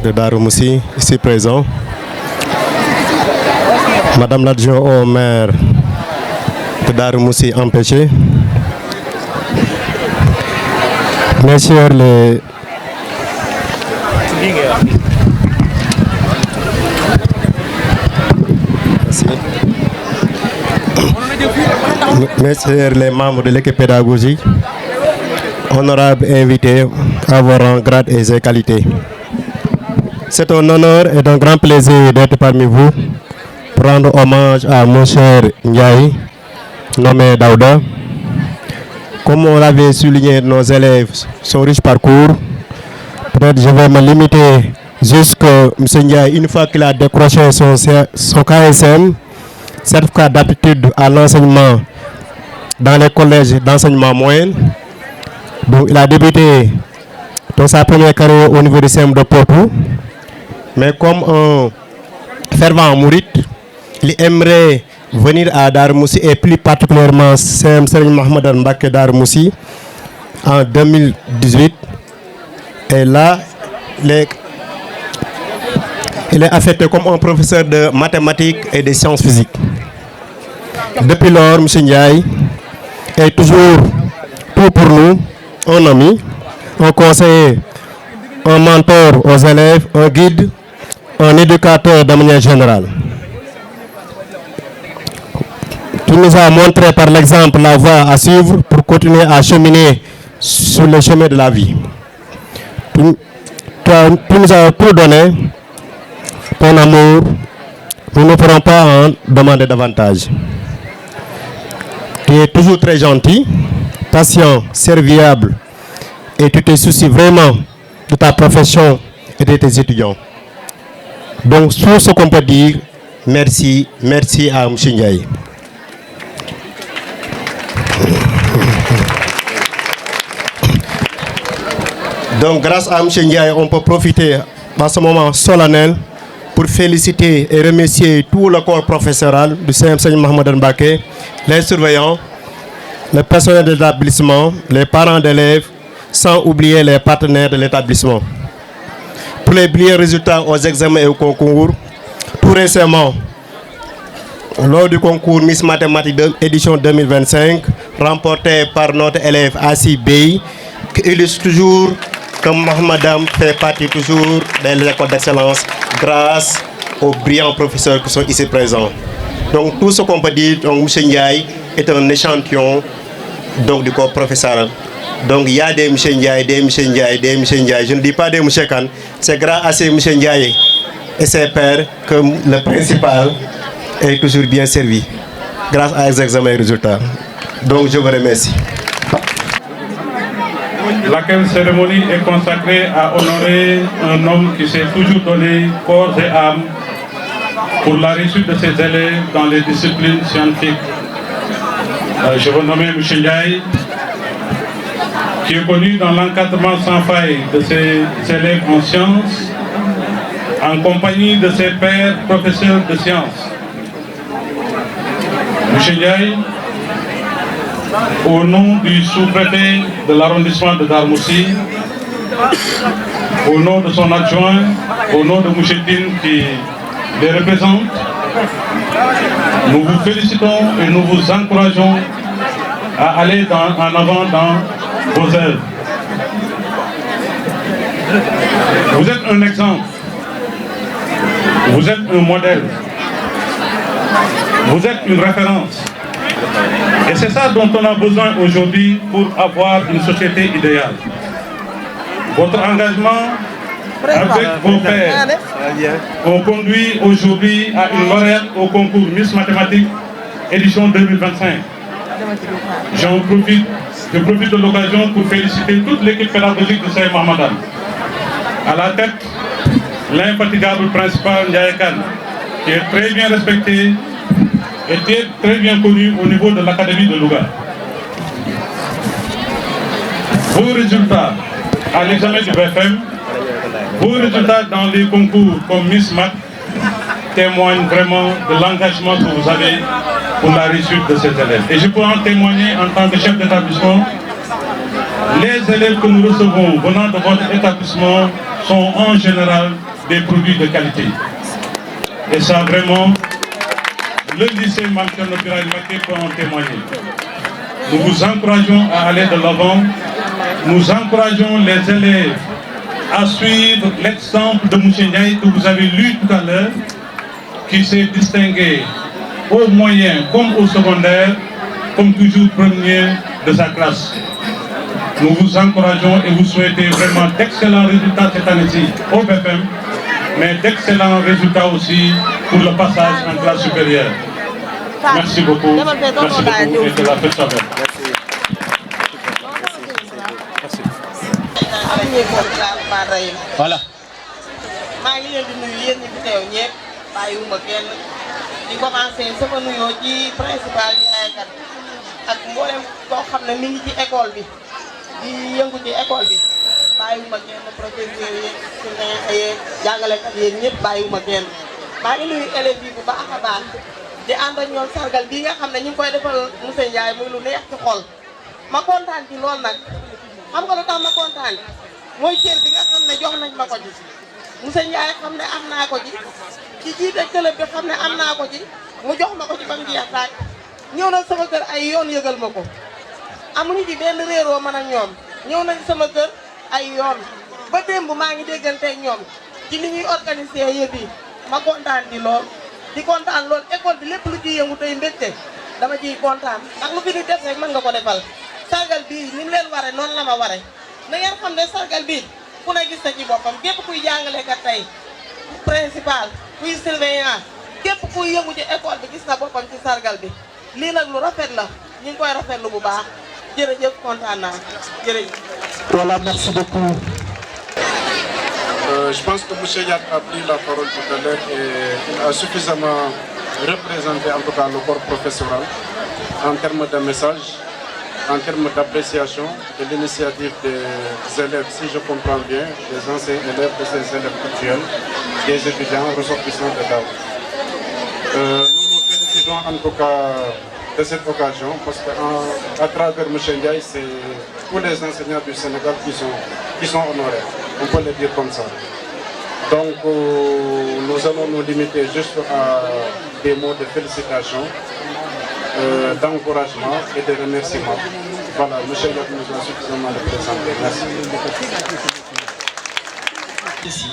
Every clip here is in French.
de Darou-Moussi, ici présent, Madame l'adjointe au maire de Darou-Moussi empêché, Messieurs les Messieurs les membres de l'équipe pédagogique, honorables invités à vos rangs, grades et qualités. C'est un honneur et un grand plaisir d'être parmi vous pour rendre hommage à mon cher Ndiaye, nommé Daouda. Comme on l'avait souligné, nos élèves sont riches parcours. Peut-être je vais me limiter jusqu'à M. Ndiaye, une fois qu'il a décroché son KSM, certificat d'aptitude à l'enseignement dans les collèges d'enseignement moyen. Donc il a débuté dans sa première carrière au niveau du CM de Potou. Mais comme un fervent mouride, il aimerait venir à Darou-Moussi et plus particulièrement CM Serigne Mahamadan Mbacké Darou-Moussi en 2018. Et là, il est affecté comme un professeur de mathématiques et de sciences physiques. Depuis lors, M. Ndiaye est toujours tout pour nous, un ami, un conseiller, un mentor aux élèves, un guide, un éducateur de manière générale. Tu nous as montré par l'exemple la voie à suivre pour continuer à cheminer sur le chemin de la vie. Tu nous as tout donné, ton amour, nous ne pourrons pas en demander davantage. Tu es toujours très gentil, patient, serviable et tu te soucies vraiment de ta profession et de tes étudiants. Donc, sur ce qu'on peut dire, merci à M. Ndiaye. Donc, grâce à M. Ndiaye, on peut profiter dans ce moment solennel pour féliciter et remercier tout le corps professoral du CM Serigne Mahamadan Mbacké, les surveillants, le personnel de l'établissement, les parents d'élèves, sans oublier les partenaires de l'établissement. Pour les brillants résultats aux examens et aux concours, tout récemment, lors du concours Miss Mathématiques édition 2025, remporté par notre élève Assi Bey, qui illustre toujours que Mahamadan fait partie toujours des écoles d'excellence grâce aux brillants professeurs qui sont ici présents. Donc tout ce qu'on peut dire, donc M. Ndiaye est un échantillon donc, du corps professoral. Donc il y a des M. Ndiaye, des M. Ndiaye, des M. Ndiaye. Je ne dis pas des M. Khan, c'est grâce à ces M. Ndiaye et ses pairs que le principal est toujours bien servi, grâce à ces examens et résultats. Donc je vous remercie. Laquelle cérémonie est consacrée à honorer un homme qui s'est toujours donné corps et âme pour la réussite de ses élèves dans les disciplines scientifiques. Je veux nommer M. Ndiaye, qui est connu dans l'encadrement sans faille de ses élèves en sciences, en compagnie de ses pairs professeurs de sciences. M. Ndiaye, au nom du sous-préfet de l'arrondissement de Darou-Moussi, au nom de son adjoint, au nom de Mouchetine qui les représente, nous vous félicitons et nous vous encourageons à aller en avant dans vos œuvres. Vous êtes un exemple, vous êtes un modèle, vous êtes une référence. Et c'est ça dont on a besoin aujourd'hui pour avoir une société idéale. Votre engagement avec vos pairs ont conduit aujourd'hui à une lauréate au concours Miss Mathématiques édition 2025. Je profite de l'occasion pour féliciter toute l'équipe pédagogique de Serigne Mahamadan. À la tête, l'infatigable principal Ndiaye Kane, qui est très bien respecté et très bien connu au niveau de l'Académie de Louga. Vos résultats à l'examen du BFM, vos résultats dans les concours comme Miss Math témoignent vraiment de l'engagement que vous avez pour la réussite de ces élèves. Et je peux en témoigner en tant que chef d'établissement. Les élèves que nous recevons venant de votre établissement sont en général des produits de qualité. Et ça, vraiment, le lycée Malcolm Birahim Mbacké peut en témoigner. Nous vous encourageons à aller de l'avant. Nous encourageons les élèves à suivre l'exemple de M. Ndiaye que vous avez lu tout à l'heure, qui s'est distingué au moyen comme au secondaire, comme toujours premier de sa classe. Nous vous encourageons et vous souhaitez vraiment d'excellents résultats cette année-ci au BFM, mais d'excellents résultats aussi pour le passage en classe supérieure. Merci beaucoup. Merci beaucoup et que la fête soit belle. Voilà. maa ngi leen di nuyu yéen ñi fi teew ñëpp bàyyiwuma kenn di commencé sama nuyoo ci principal jàngalekat ak mboolem koo xam ne mi ngi ci école bi di yëngu ci école bi bàyyiwuma kenn professeur yeeg surveillant yeeg jàngalekat yeeg ñëpp bàyyiwuma kenn. maa ngi nuyu élèves yi bu baax a baax di ànd ak ñoom sargal bii nga xam ne ñu ngi koy defal monsieur Ndiaye muy lu neex ci xol ma kontaan ci lool nag xam nga lu tax ma kontaan mooy cër bi nga xam ne jox nañ ma ko ci monsieur Ndiaye xam ne am naa ko ci jiite club bi xam ne am naa ko ci mu jox ma ko ci ba mu jeex tàkk ñëw nañ sama kër ay yoon yëgal ma ko amuñu ci benn réeroo man ak ñoom ñëw nañ sama kër ay yoon ba démb maa ngi déggante ak ñoom ci ni ñuy organiser yëf yi ma kontaan di lool di kontaan lool école bi lépp lu ciy yëngu tey mbégte dama ciy kontaan ndax lu fi di def rek mën nga ko defal sargal bii ni mu leen ware noonu la ma ware na ngeen xam ne sargal bii ku ne gis na ci boppam képp kuy jàngalekat tey principal kuy surveillant képp kuy yëngu ci école bi gis na boppam ci sargal bi lii nag lu rafet la ñu ngi koy rafetlu bu baax jërëjëf kontaan naa jërëjëf. Voilà, merci beaucoup. Je pense que M. Yad a pris la parole tout à l'heure et il a suffisamment représenté en tout cas le corps professoral en termes de message, en termes d'appréciation de l'initiative des élèves, si je comprends bien, des anciens élèves, de ces élèves actuels, des étudiants ressortissants de Dao. Nous nous félicitons en tout cas de cette occasion parce qu'à travers M. Ndiaye, c'est tous les enseignants du Sénégal qui sont honorés. On peut le dire comme ça. Donc, nous allons nous limiter juste à des mots de félicitations, d'encouragement et de remerciement. Voilà, M. Yad nous a suffisamment représenté. Merci. Ici,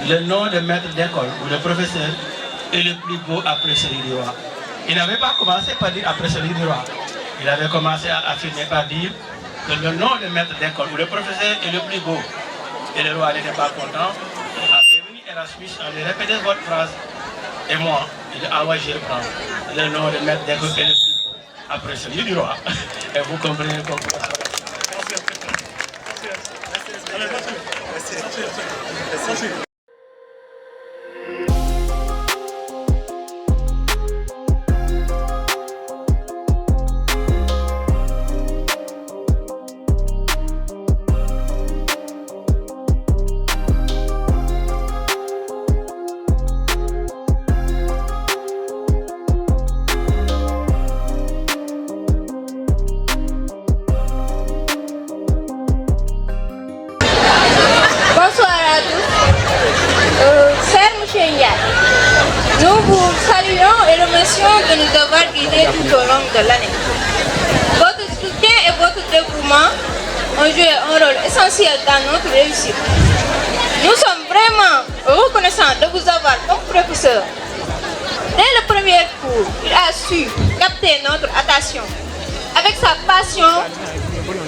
le nom de maître d'école ou de professeur est le plus beau après celui du roi. Il n'avait pas commencé par dire après celui du roi. Il avait commencé à affirmer par dire que le nom de maître d'école ou de professeur est le plus beau. Et le roi n'était pas content. Il a fait venir Erasmus, on lui répétait votre phrase. Et moi, il dit, ah ouais, je reprends. Le nom de maître d'école est le plus beau après celui du roi. Et vous comprenez pourquoi. Merci. Nous vous saluons et remercions de nous avoir guidés tout au long de l'année. Votre soutien et votre dévouement ont joué un rôle essentiel dans notre réussite. Nous sommes vraiment reconnaissants de vous avoir comme professeur. Dès le premier cours, il a su capter notre attention avec sa passion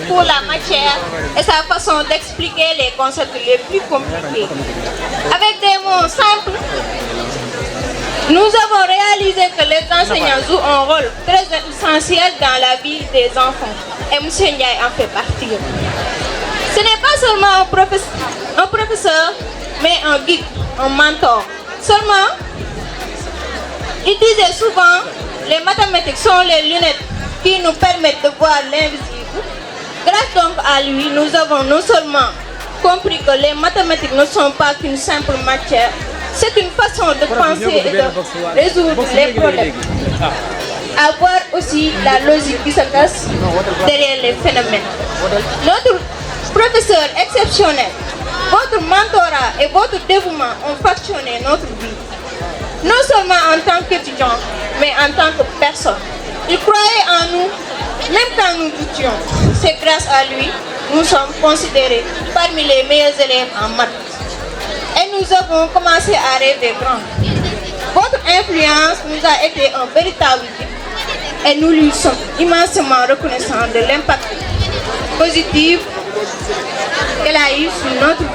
pour la matière et sa façon d'expliquer les concepts les plus compliqués. Avec des mots simples, nous avons réalisé que les enseignants jouent un rôle très essentiel dans la vie des enfants et M. Ndiaye en fait partie. Ce n'est pas seulement un professeur, mais un guide, un mentor. Seulement, il disait souvent, les mathématiques sont les lunettes qui nous permettent de voir l'invisible. Grâce donc à lui, nous avons non seulement compris que les mathématiques ne sont pas qu'une simple matière, c'est une façon de penser et de résoudre les problèmes. À voir aussi la logique qui se cache derrière les phénomènes. Notre professeur exceptionnel Votre mentorat et votre dévouement ont factionné notre vie. Non seulement en tant qu'étudiants, mais en tant que personne. Il croyait en nous, même quand nous doutions. C'est grâce à lui que nous sommes considérés parmi les meilleurs élèves en maths. Et nous avons commencé à rêver grand. Votre influence nous a été un véritable guide et nous lui sommes immensément reconnaissants de l'impact positif qu'elle a eu sur notre vie.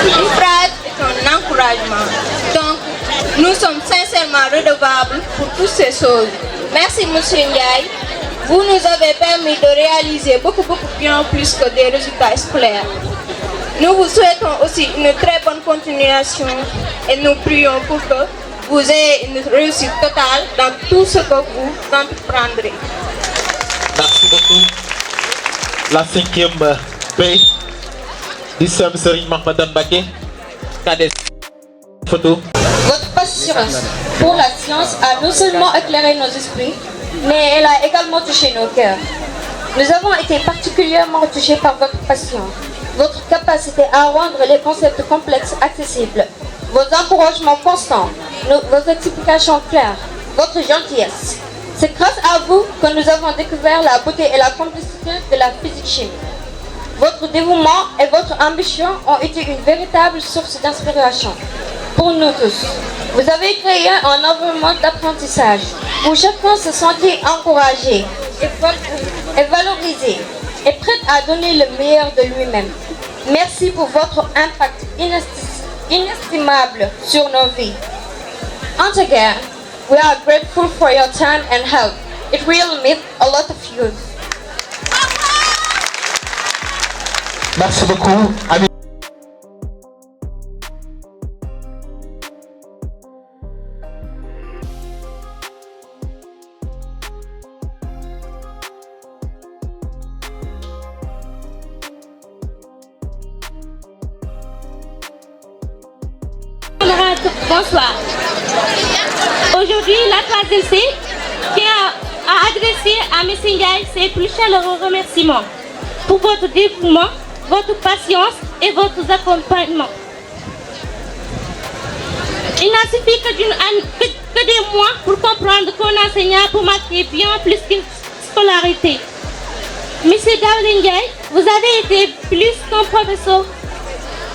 Une phrase est un encouragement. Donc, nous sommes sincèrement redevables pour toutes ces choses. Merci, M. Ndiaye. Vous nous avez permis de réaliser beaucoup bien plus que des résultats scolaires. Nous vous souhaitons aussi une très bonne continuation et nous prions pour que vous ayez une réussite totale dans tout ce que vous entreprendrez. Merci beaucoup. La 5e paix du Sem Serigne Mahmadan Mbacké. Photo. Votre patience pour la science a non seulement éclairé nos esprits, mais elle a également touché nos cœurs. Nous avons été particulièrement touchés par votre patience, votre capacité à rendre les concepts complexes accessibles, vos encouragements constants, vos explications claires, votre gentillesse. C'est grâce à vous que nous avons découvert la beauté et la complicité de la physique-chimie. Votre dévouement et votre ambition ont été une véritable source d'inspiration pour nous tous. Vous avez créé un environnement d'apprentissage où chacun se sentait encouragé et valorisé et prêt à donner le meilleur de lui-même. Merci pour votre impact inestimable sur nos vies. Once again, we are grateful for your time and help. It will meet a lot of use. Merci beaucoup. Ami. Bonsoir. Aujourd'hui, la 3e C tient à adresser à M. Ndiaye ses plus chaleureux remerciements pour votre dévouement, votre patience et votre accompagnement. Il n'a suffi que des mois pour comprendre qu'un enseignant peut marquer bien plus qu'une scolarité. Monsieur Daouda Ndiaye, vous avez été plus qu'un professeur.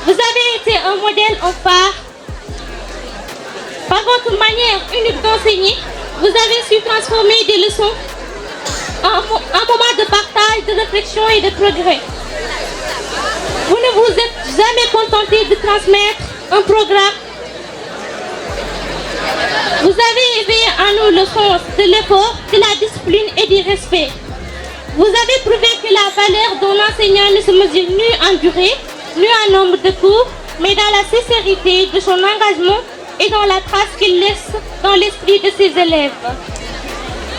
Vous avez été un modèle en phare. Par votre manière unique d'enseigner, vous avez su transformer des leçons en moment de partage, de réflexion et de progrès. Vous ne vous êtes jamais contenté de transmettre un programme. Vous avez éveillé en nous le sens de l'effort, de la discipline et du respect. Vous avez prouvé que la valeur d'un enseignant ne se mesure ni en durée, ni en nombre de cours, mais dans la sincérité de son engagement et dans la trace qu'il laisse dans l'esprit de ses élèves.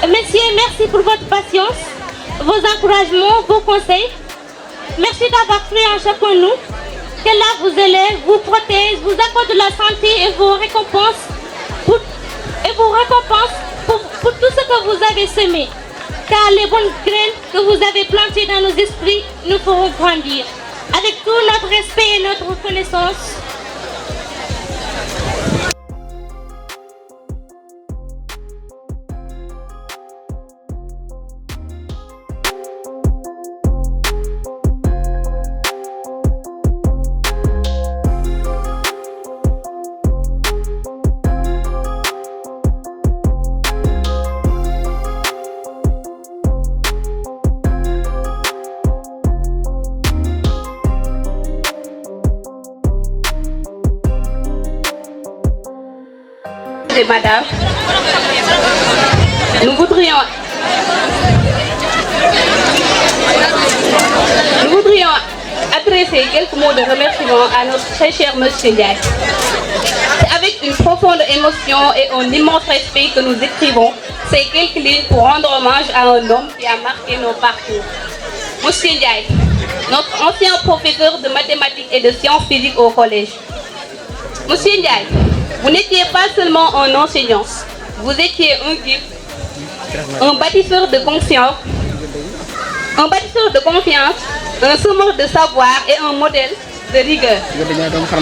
Messieurs, merci pour votre patience, vos encouragements, vos conseils. Merci d'avoir cru en chacun de nous. Qu'Allah vous élève, vous protège, vous accorde la santé et vous récompense pour tout ce que vous avez semé. Car les bonnes graines que vous avez plantées dans nos esprits nous feront grandir. Avec tout notre respect et notre reconnaissance, Madame, nous voudrions adresser quelques mots de remerciement à notre très cher Monsieur Ndiaye. C'est avec une profonde émotion et un immense respect que nous écrivons ces quelques lignes pour rendre hommage à un homme qui a marqué nos parcours. Monsieur Ndiaye, notre ancien professeur de mathématiques et de sciences physiques au collège. Monsieur Ndiaye, vous n'étiez pas seulement un enseignant, vous étiez un guide, un bâtisseur de conscience Un bâtisseur de confiance, un semeur de savoir et un modèle de rigueur.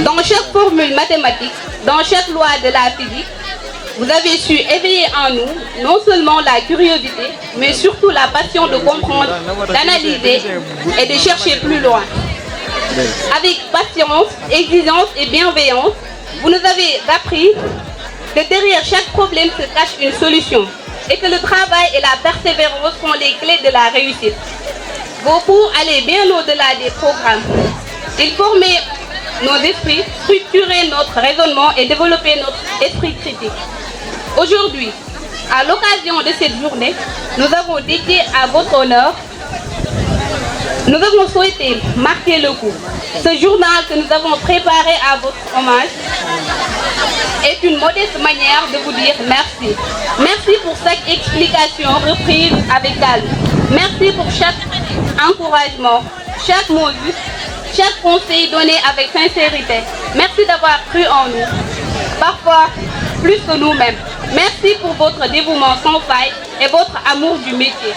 Dans chaque formule mathématique, dans chaque loi de la physique, vous avez su éveiller en nous non seulement la curiosité, mais surtout la passion de comprendre, d'analyser et de chercher plus loin. Avec patience, exigence et bienveillance, vous nous avez appris que derrière chaque problème se cache une solution et que le travail et la persévérance sont les clés de la réussite. Vos cours allaient bien au-delà des programmes. Ils formaient nos esprits, structuraient notre raisonnement et développaient notre esprit critique. Aujourd'hui, à l'occasion de cette journée, nous avons dédié à votre honneur, nous avons souhaité marquer le coup. Ce journal que nous avons préparé à votre hommage est une modeste manière de vous dire merci. Merci pour chaque explication reprise avec calme. Merci pour chaque encouragement, chaque mot juste, chaque conseil donné avec sincérité. Merci d'avoir cru en nous, parfois plus que nous-mêmes. Merci pour votre dévouement sans faille et votre amour du métier.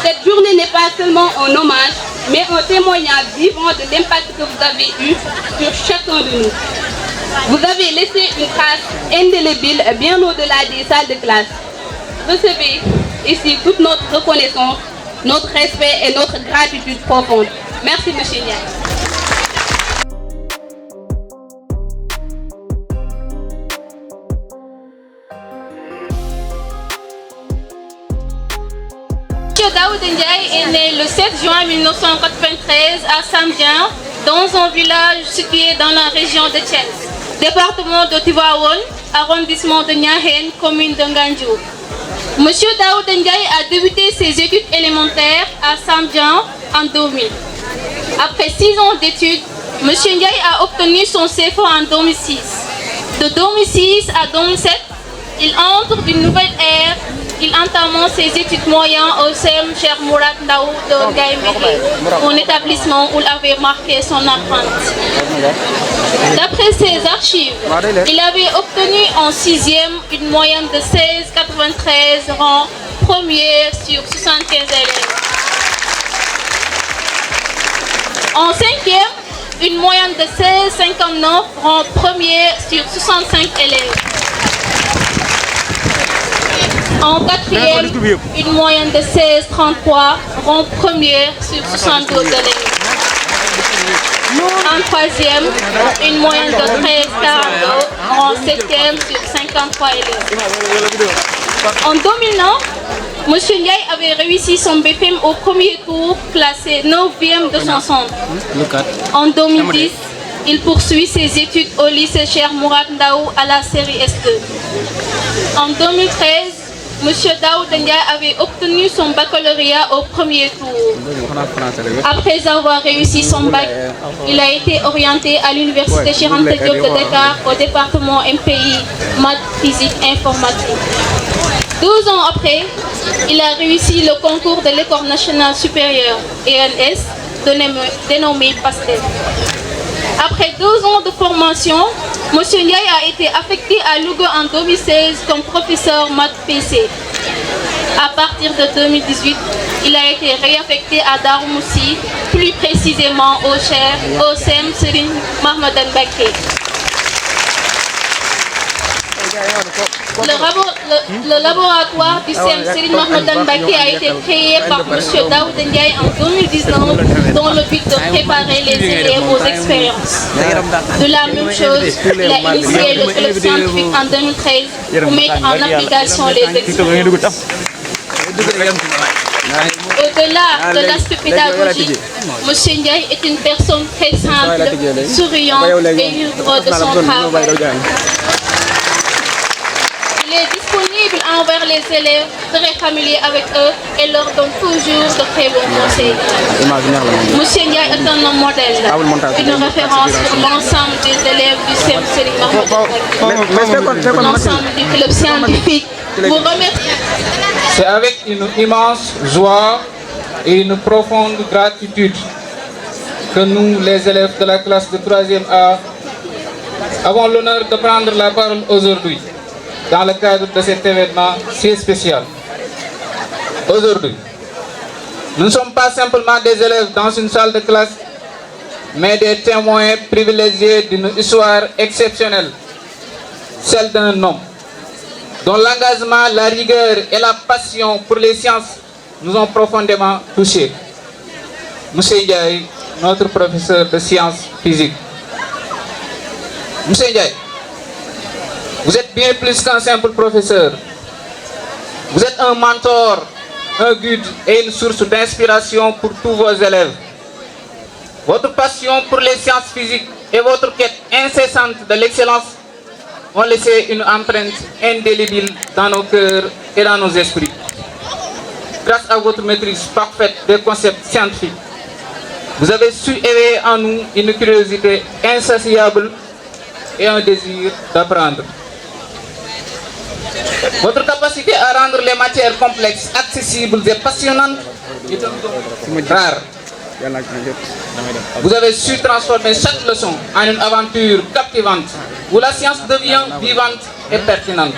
Cette journée n'est pas seulement un hommage, mais un témoignage vivant de l'impact que vous avez eu sur chacun de nous. Vous avez laissé une trace indélébile bien au-delà des salles de classe. Recevez ici toute notre reconnaissance, notre respect et notre gratitude profonde. Merci, Monsieur Ndiaye. Monsieur Daoud Ndiaye est né le 7 juin 1993 à Samdien, dans un village situé dans la région de Thiès, département de Tivaouane, arrondissement de Niakhène, commune de Ngandiour. Monsieur Daoud Ndiaye a débuté ses études élémentaires à Samdien en 2000. Après 6 ans d'études, Monsieur Ndiaye a obtenu son CFA en 2006. De 2006 à 2007, il entre d'une nouvelle ère. Il entame ses études moyennes au CEM Cheikh Mourad Ndaw de Ngaye Mékhé, un établissement où il avait marqué son empreinte. D'après ses archives, il avait obtenu en 6e une moyenne de 16,93 rang premier sur 75 élèves. En 5e, une moyenne de 16,59 rang premier sur 65 élèves. En 4e, une moyenne de 16,33 rang premier sur 72 élèves. En 3e, une moyenne de 13,42 rang 7e sur 53 élèves. En 2009, M. Ndiaye avait réussi son BFM au premier tour, classé 9e de son centre. En 2010, il poursuit ses études au lycée Cheikh Mourad Ndaw à la série S2. En 2013, M. Daoud Ndiaye avait obtenu son baccalauréat au premier tour. Après avoir réussi son bac, il a été orienté à l'université Cheikh Anta Diop de Dakar au département MPI, maths, physique, informatique. 12 ans après, il a réussi le concours de l'École nationale supérieure ENS, dénommé PASTEF. Après 2 ans de formation, M. Ndiaye a été affecté à Louga en 2016 comme professeur maths PC. À partir de 2018, il a été réaffecté à Darou Moussi, plus précisément au CEM Serigne Mahmadan Mbacké. Le laboratoire du CEM Serigne Mahmadan Mbacké a été créé par M. Daoud Ndiaye en 2019 dans le but de préparer les élèves aux expériences. De la même chose, il a initié le club scientifique en 2013 pour mettre en application les expériences. Au-delà de l'aspect pédagogique, M. Ndiaye est une personne très simple, souriante et libre de son travail. Il est disponible envers les élèves, très familier avec eux et leur donne toujours de très bons conseils. M. Ndiaye est un homme modèle, une référence pour l'ensemble des élèves du CEM Serigne Mahmadan Mbacké, l'ensemble du club scientifique. Vous remercie. C'est avec une immense joie et une profonde gratitude que nous, les élèves de la classe de 3e A, avons l'honneur de prendre la parole aujourd'hui dans le cadre de cet événement si spécial. Aujourd'hui, Nous ne sommes pas simplement des élèves dans une salle de classe, mais des témoins privilégiés d'une histoire exceptionnelle, celle d'un homme, dont l'engagement, la rigueur et la passion pour les sciences nous ont profondément touchés. Monsieur Ndiaye, notre professeur de sciences physiques. Monsieur Ndiaye, vous êtes bien plus qu'un simple professeur. Vous êtes un mentor, un guide et une source d'inspiration pour tous vos élèves. Votre passion pour les sciences physiques et votre quête incessante de l'excellence ont laissé une empreinte indélébile dans nos cœurs et dans nos esprits. Grâce à votre maîtrise parfaite des concepts scientifiques, vous avez su éveiller en nous une curiosité insatiable et un désir d'apprendre. Votre capacité à rendre les matières complexes, accessibles et passionnantes est un don rare. Vous avez su transformer chaque leçon en une aventure captivante où la science devient vivante et pertinente.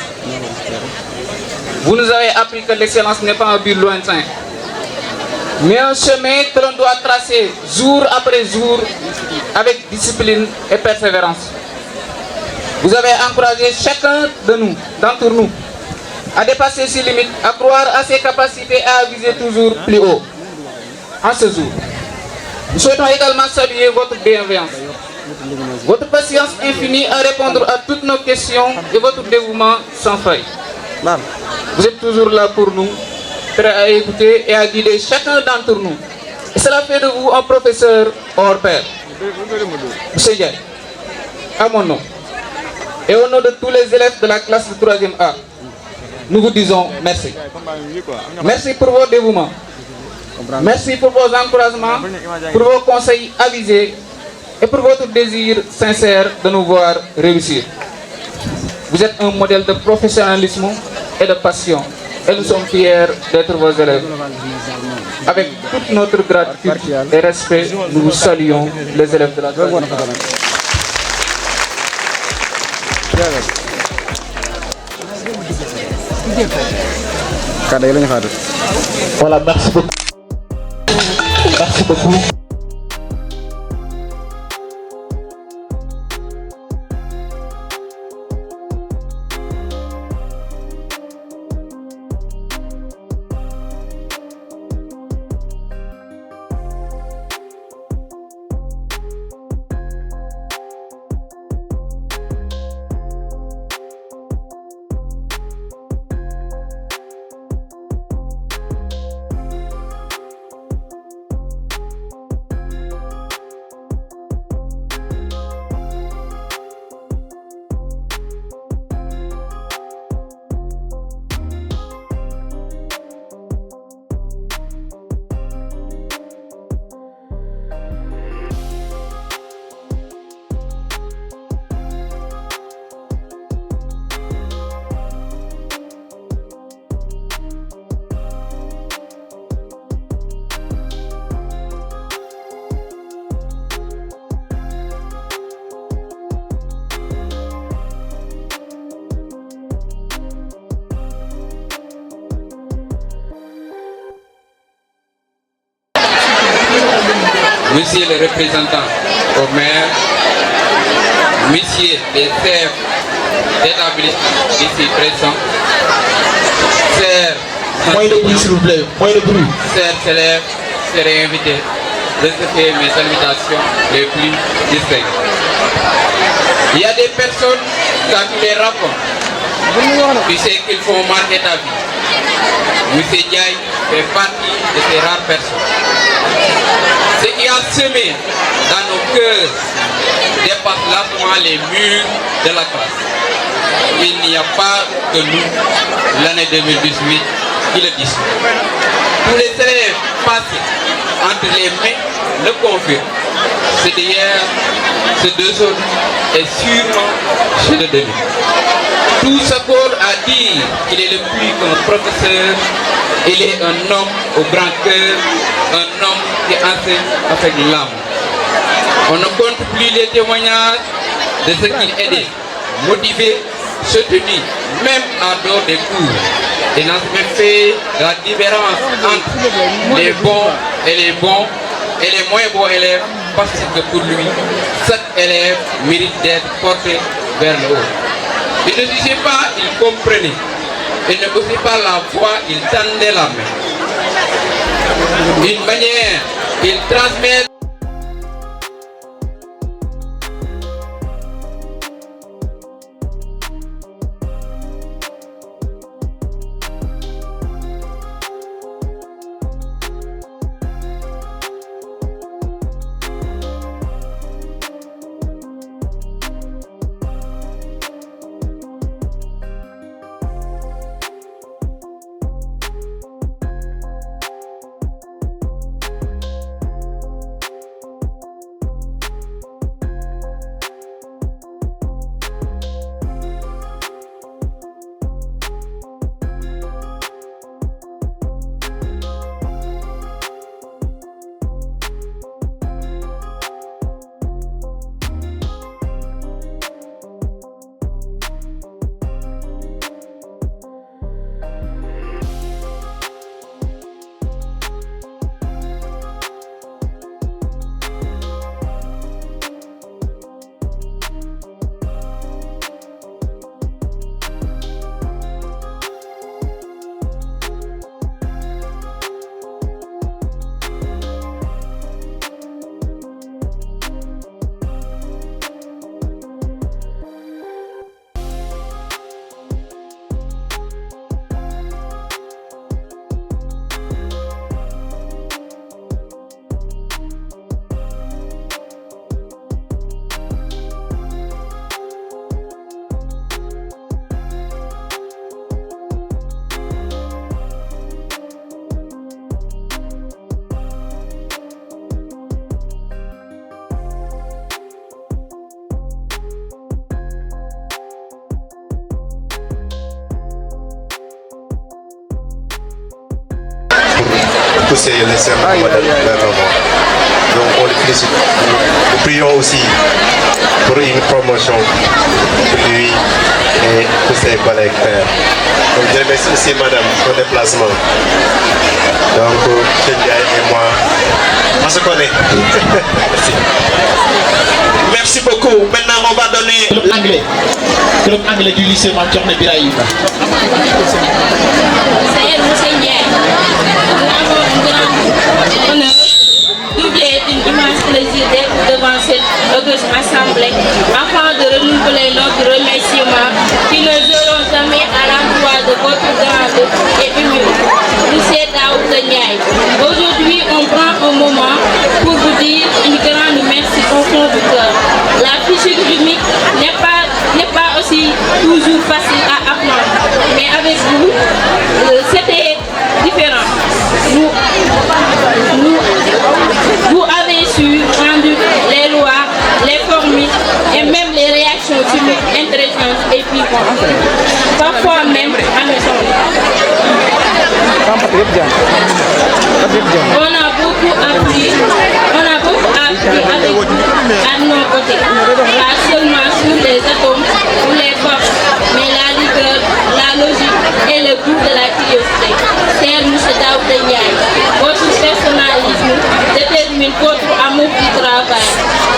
Vous nous avez appris que l'excellence n'est pas un but lointain, mais un chemin que l'on doit tracer jour après jour avec discipline et persévérance. Vous avez encouragé chacun de nous, d'entre nous, à dépasser ses limites, à croire à ses capacités et à viser toujours plus haut. En ce jour, nous souhaitons également saluer votre bienveillance, votre patience infinie à répondre à toutes nos questions et votre dévouement sans faille. Vous êtes toujours là pour nous, prêts à écouter et à guider chacun d'entre nous. Et cela fait de vous un professeur hors pair. Monsieur Ndiaye, à mon nom et au nom de tous les élèves de la classe de 3e A, nous vous disons merci. Merci pour vos dévouements. Merci pour vos encouragements, pour vos conseils avisés et pour votre désir sincère de nous voir réussir. Vous êtes un modèle de professionnalisme et de passion et nous sommes fiers d'être vos élèves. Avec toute notre gratitude et respect, nous vous saluons, les élèves de la classe. Voilà, merci beaucoup. Merci beaucoup. Monsieur le représentant au maire, Monsieur les chefs d'établissement ici présents, chers chers élèves, chers invités, recevez mes salutations les plus distinguées. Il y a des personnes, quand tu les rencontres, tu sais qu'ils font marquer ta vie. Monsieur Ndiaye fait partie de ces rares personnes. Ce qui a semé dans nos cœurs dépasse largement les murs de la classe. Il n'y a pas que nous, l'année 2018, qui le disent. Tous les élèves passés entre les mains le confirment. C'est d'hier, c'est d'aujourd'hui et sûrement c'est de demain. Tout s'accorde à dire qu'il est le plus qu'un professeur, il est un homme au grand cœur, un homme qui enseigne avec l'âme. On ne compte plus les témoignages de ce qu'il aidait, motivé, soutenu, même en dehors des cours. Il n'a jamais fait la différence entre les bons et les bons et les moins bons élèves parce que pour lui, chaque élève mérite d'être porté vers le haut. Il ne disait pas, il comprenait. Il ne poussait pas la voix, il tendait la main. D'une manière, il transmet. Pousser les serments vers le monde. Donc on les félicite. Nous prions aussi pour une promotion pour lui et pour ses collègues pères. Donc je remercie aussi madame pour le déplacement. Donc Chendia et moi, on se connaît. Merci. Merci beaucoup. Maintenant on va donner l'anglais. Club anglais du lycée Mathieu Biraïm. Doublé d'une immense plaisir d'être devant cette auguste assemblée afin de renouveler notre remerciement qui ne seront jamais à l'endroit de votre grande et humble lycée Daoud Ndiaye. Aujourd'hui, on prend un moment pour vous dire une grande merci au fond du cœur. La physique rythmique n'est pas aussi toujours facile à apprendre, mais avec vous, c'était différent. Vous avez su rendre les lois, les formules et même les réactions chimiques intéressantes et vivantes, parfois même amusantes. On a beaucoup appris avec vous à nos côtés, pas seulement sur les atomes ou les forces, mais la rigueur, la logique et le goût de la curiosité. Cher M. Daoud Ndiaye, votre personnalisme détermine votre amour du travail,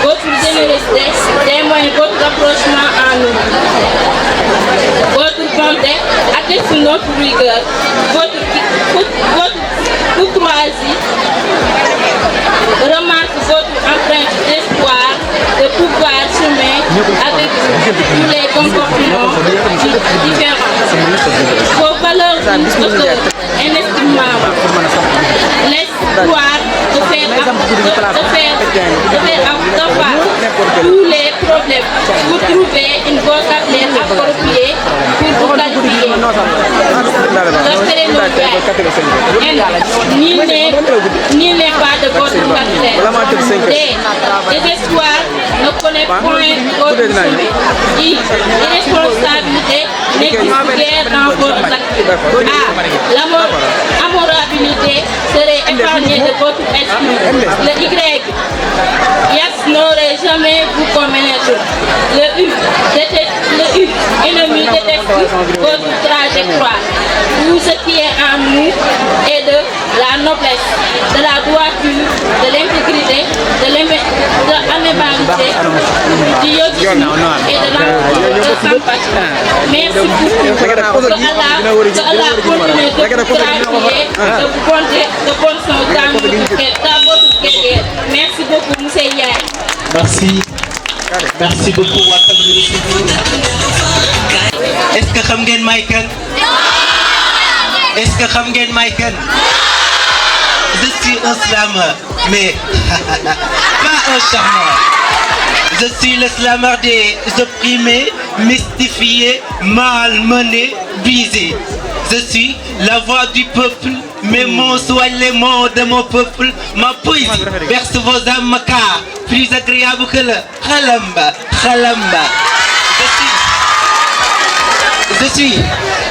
votre générosité témoigne votre rapprochement en nous. Votre bonté atteste notre rigueur, votre courtoisie remarque votre empreinte d'espoir de pouvoir chemin avec tous les comportements différents. Vos valeurs d'auteur inestimables. L'espoir de faire tous les problèmes. Vous trouvez une vocabulaire appropriée pour vous qualifier. Nul n'est pas de votre vocabulaire. Des espoirs ne connaît point votre sommet. Irresponsabilité n'existe guère dans votre activité. L'amorabilité serait épargnée de votre esprit. Le Y, Yax n'aurait jamais vous connaître. Le U, ennemi déteste votre trajectoire. Tout ce qui est en nous est de la noblesse, de la droiture, de l'intégrité, de l'amabilité, du yogisme et de l'amour de sympathie. Merci beaucoup. Que Allah continue de vous gratifier de bonté, de bonne santé dans votre carrière. Merci beaucoup, monsieur Yaye. Merci. Merci beaucoup. Est-ce que xam ngeen may kan? Est-ce que xam ngeen may kan? Je suis un slameur, mais pas un charmeur. Je suis le slameur des opprimés, mystifiés, malmenés, brisés. Je suis la voix du peuple, mes mots soignent les mots de mon peuple. Ma poésie berce vos âmes car plus agréable que le khalamba, khalamba. Je suis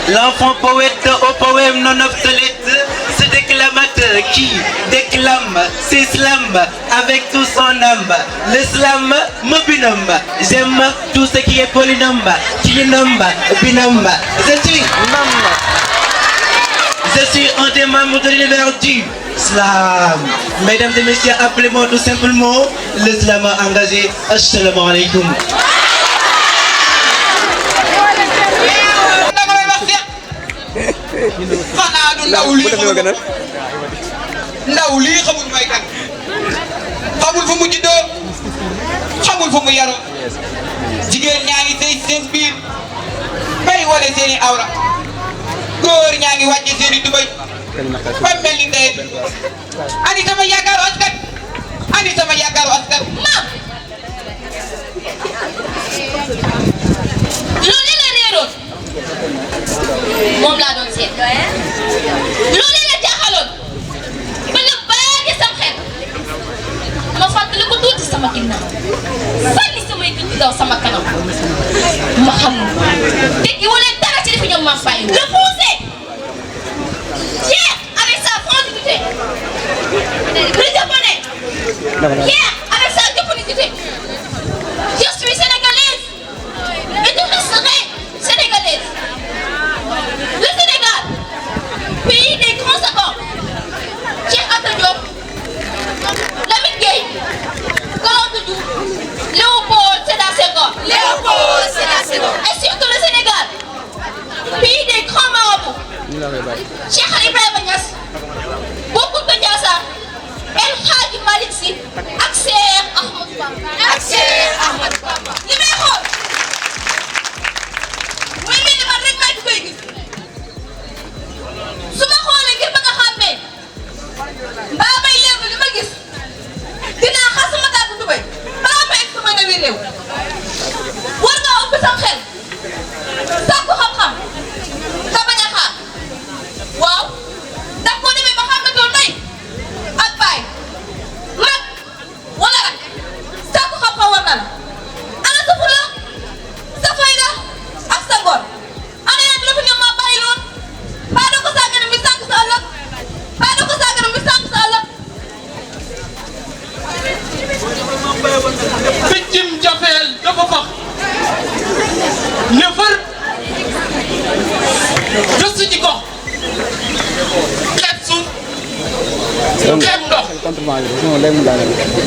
l'enfant poète au poème non obsolète, ce déclamateur qui déclame ses slams avec tout son âme. Le slam me binôme, j'aime tout ce qui est polynôme, trinôme, binôme. Je suis un des membres de l'univers du slam. Mesdames et messieurs, appelez-moi tout simplement le slam engagé. Assalamu alaikum. xanaa du ndaw lii xamul may kan xamul fu mu juddoo xamul fu mu yaroo jigéen ñaa ngi sëy seen biir bay wala seeni awra góor ñaa ngi wàcce seeni tubay ba mel ni tey ani sama yaakaaru askan ani sama yaakaaru askan maam loolu la réeroon moom laa doon seet loolu la jaaxaloon ba nga baage sam xel ma fàttali ko tuuti sama ginnaaw sànni samay gën di daw sama kanam ma xam dégg wala dara ci defi ñoom ma fay le poussé hier avec sa franchise le japonais hier avec sa japonicité je suis sénégalaise et je resterai sénégalaise. Le Sénégal, pays des grands savants, Cheikh Anta Diop, Lamine Gueye, Galandou Diouf, Léopold Sédar Senghor, et surtout le Sénégal, pays des grands marabouts, Cheikh Ibrahima Niass, Bou Kounta Ndiassane, El Hadji Malick Sy ak Cheikh Ahmadou Bamba. li may xool mooy mel ni man rek maa ngi koy gis su ma xoolee ngir bëgg a xàmmee mbaa may léegi li ma gis dinaa xas sama gàddu Dubaï balaa ma egg sama ndawi réew war ngaa ubbi sam xel sàkku xam-xam te bañ a xaar waaw ndax boo demee ba xàmmetoo ndey ak baay mag wala rak sàkku xam-xam war na la ana sa fulla sa fayda ak sa ngor ana yaa ngi la fi ñoom maa bàyyi loon baa doo ko sàggane mi sànq sa ëllëg baa doo ko sàggane mi sànq sa ëllëg piccim jafeel dafa fax ne fër gëstu ci gox xeeb suuf xeeb ndox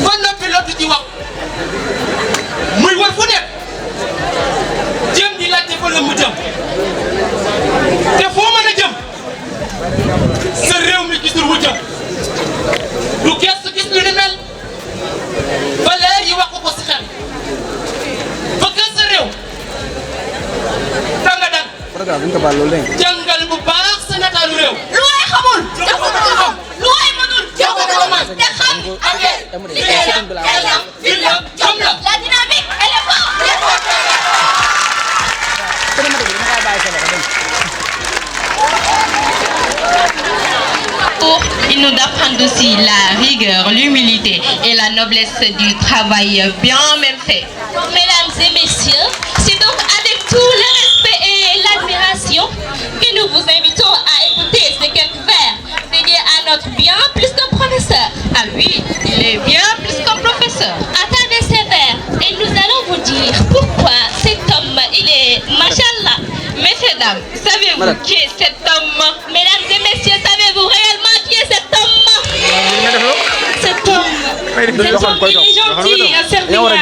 ba noppi lottu ci wax muy war fu nekk jëm di laajte fa la mu jëm te foo mën a jëm sa réew mi gisul wu jëm du gestu gis lu ni mel ba leer yi wax ko si xel ba gën sa réew danga dag jàngal bu baax sa nataalu réew lu waay xamul dafa ko xam lu waay mënul dafa ko mën te xam liggéey la xel la fit la jom la la dynamique elle est forte Il nous apprend aussi la rigueur, l'humilité et la noblesse du travail bien même fait. Mesdames et messieurs, c'est donc avec tout le respect et l'admiration que nous vous invitons à écouter ces quelques vers dédiés à notre bien plus qu'un professeur. Ah oui, il est bien plus qu'un professeur. Attendez ces vers et nous allons vous dire pourquoi cet homme, il est Madame, savez-vous qui est cet homme? Mesdames et messieurs, savez-vous réellement qui est cet homme? Cet homme il est gentil et serviable,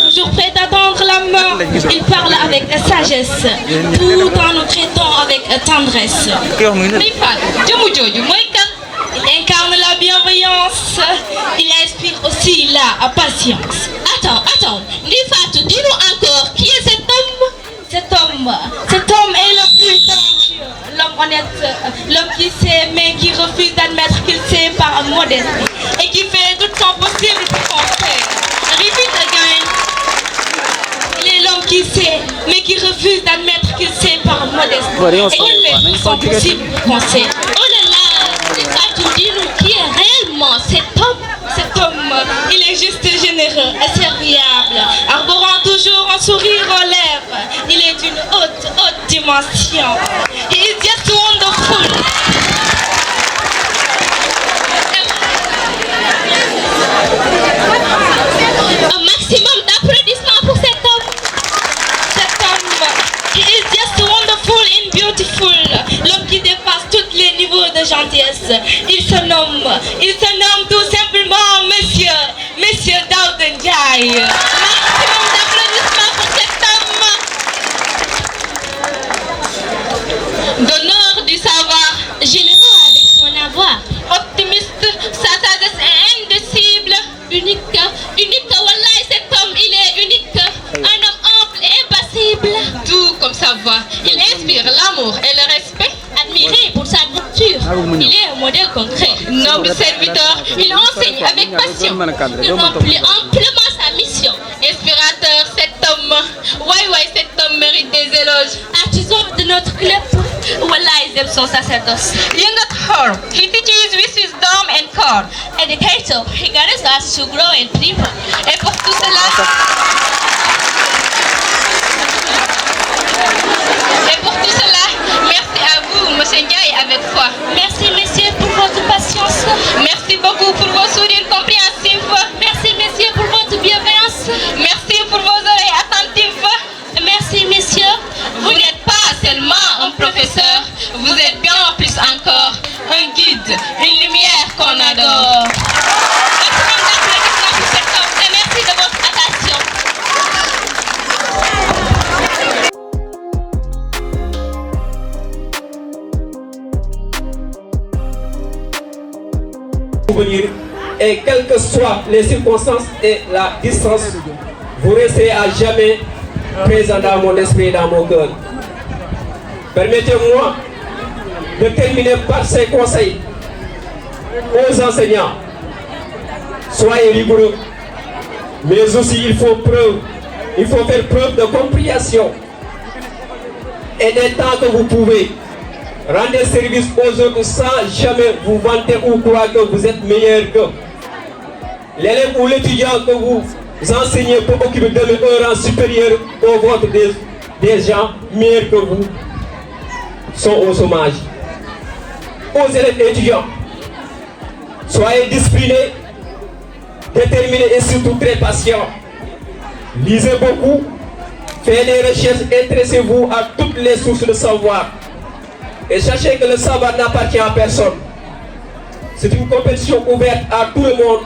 toujours prêt à tendre la main. Il parle avec sagesse, tout en nous traitant avec tendresse. Il incarne la bienveillance, il inspire aussi la patience. Attends, Nifatou, dis-nous encore, qui est cet homme? Cet homme est le plus talentueux, l'homme honnête, l'homme qui sait mais qui refuse d'admettre qu'il sait par modestie et qui fait tout son possible pour son frère. Repeat again. Il est l'homme qui sait mais qui refuse d'admettre qu'il sait par modestie et qui fait tout son possible pour son frère. Oh là là, Nifatou, dis-nous, qui est réellement cet homme? Cet homme, il est juste généreux et serviable, arborant toujours un sourire aux lèvres. Il est d'une haute dimension. He is just wonderful. Un maximum d'applaudissements pour cet homme. Cet homme, he is just wonderful and beautiful. L'homme qui dépasse tous les niveaux de gentillesse. Il se nomme tout simplement Monsieur Daouda Ndiaye. Maximum d'applaudissements pour cet homme. Donneur du savoir, généreux avec son avoir, optimiste, sa sagesse est indicible, unique, wallahi, cet homme il est unique, un homme ample et impassible. Tout comme sa voix, il inspire l'amour et le respect. Admiré pour sa nature, il est un modèle concret. Noble serviteur, il enseigne avec passion. Il remplit amplement sa mission. Inspirateur, cet homme, cet homme mérite des éloges. Artisan de notre club, wallahi, ils aiment son sacerdoce. Young at heart, he teaches with wisdom and core. Educator, he guides us to grow in people. Et pour tout cela, merci à vous, Monsieur Ndiaye, avec foi. Merci, messieurs, pour votre patience. Merci beaucoup pour vos sourires compréhensifs. Merci, messieurs, pour votre bienveillance. Merci pour vos oreilles attentives. Merci, messieurs. Vous n'êtes pas seulement un professeur, vous êtes bien plus encore un guide, une lumière qu'on adore. Maximum d'applaudissements pour cet homme et merci de votre attention. Et quelles que soient les circonstances et la distance, vous restez à jamais présent dans mon esprit et dans mon cœur. Permettez-moi de terminer par ces conseils aux enseignants. Soyez rigoureux, mais aussi il faut faire preuve de compréhension. Et dès temps que vous pouvez, rendez service aux autres sans jamais vous vanter ou croire que vous êtes meilleur qu'eux. L'élève ou l'étudiant que vous enseignez peut occuper de un rang supérieur au vôtre des gens meilleurs que vous sont au chômage. Aux élèves et étudiants, soyez disciplinés, déterminés et surtout très patients. Lisez beaucoup, faites des recherches, intéressez-vous à toutes les sources de savoir. Et sachez que le savoir n'appartient à personne. C'est une compétition ouverte à tout le monde.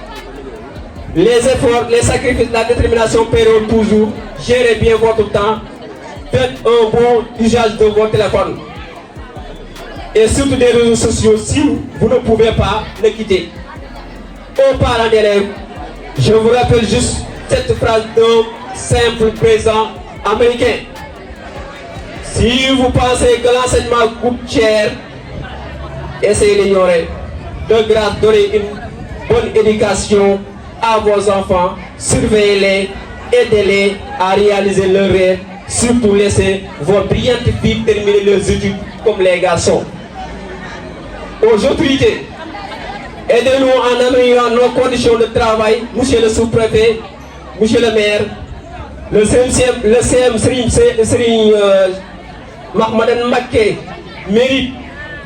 Les efforts, les sacrifices, la détermination paieront toujours. Gérez bien votre temps. Faites un bon usage de votre téléphone. Et surtout des réseaux sociaux, si vous ne pouvez pas les quitter. Aux parents d'élèves, je vous rappelle juste cette phrase d'un simple président américain. Si vous pensez que l'enseignement coûte cher, essayez d'ignorer. De grâce, donnez une bonne éducation à vos enfants, surveillez-les, aidez-les à réaliser leurs rêves, surtout laissez vos brillantes filles terminer leurs études comme les garçons. Aux autorités, aidez-nous en améliorant nos conditions de travail, monsieur le sous-préfet, monsieur le maire, le CM Serigne Mahmadan Mbacké mérite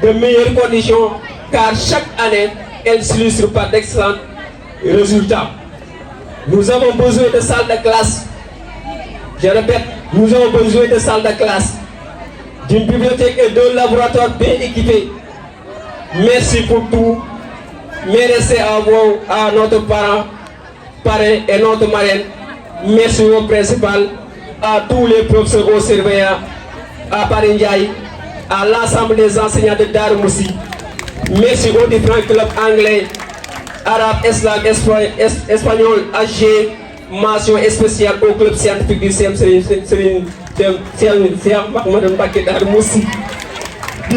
de meilleures conditions car chaque année, elle s'illustre par d'excellents résultats. Nous avons besoin de salles de classe. Je répète, nous avons besoin de salles de classe. d'une bibliothèque et d'un laboratoire bien équipé. Merci pour tout. Merci à vous, à notre parrain et notre marraine. Merci au principal, à tous les professeurs, aux surveillants, à Parindiaï, à l'ensemble des enseignants de Darmoussi. Merci aux différents clubs anglais, arabes, espagnol, AG. Mention spéciale au club scientifique du CM du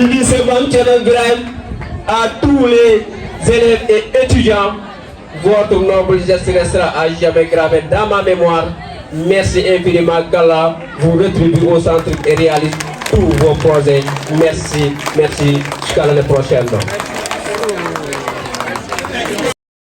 lycée à tous les élèves et étudiants. Votre noble geste restera à jamais gravé dans ma mémoire. Merci infiniment, qu'Allah vous retribue au centre et réalise tous vos projets. Merci, merci, jusqu'à l'année prochaine.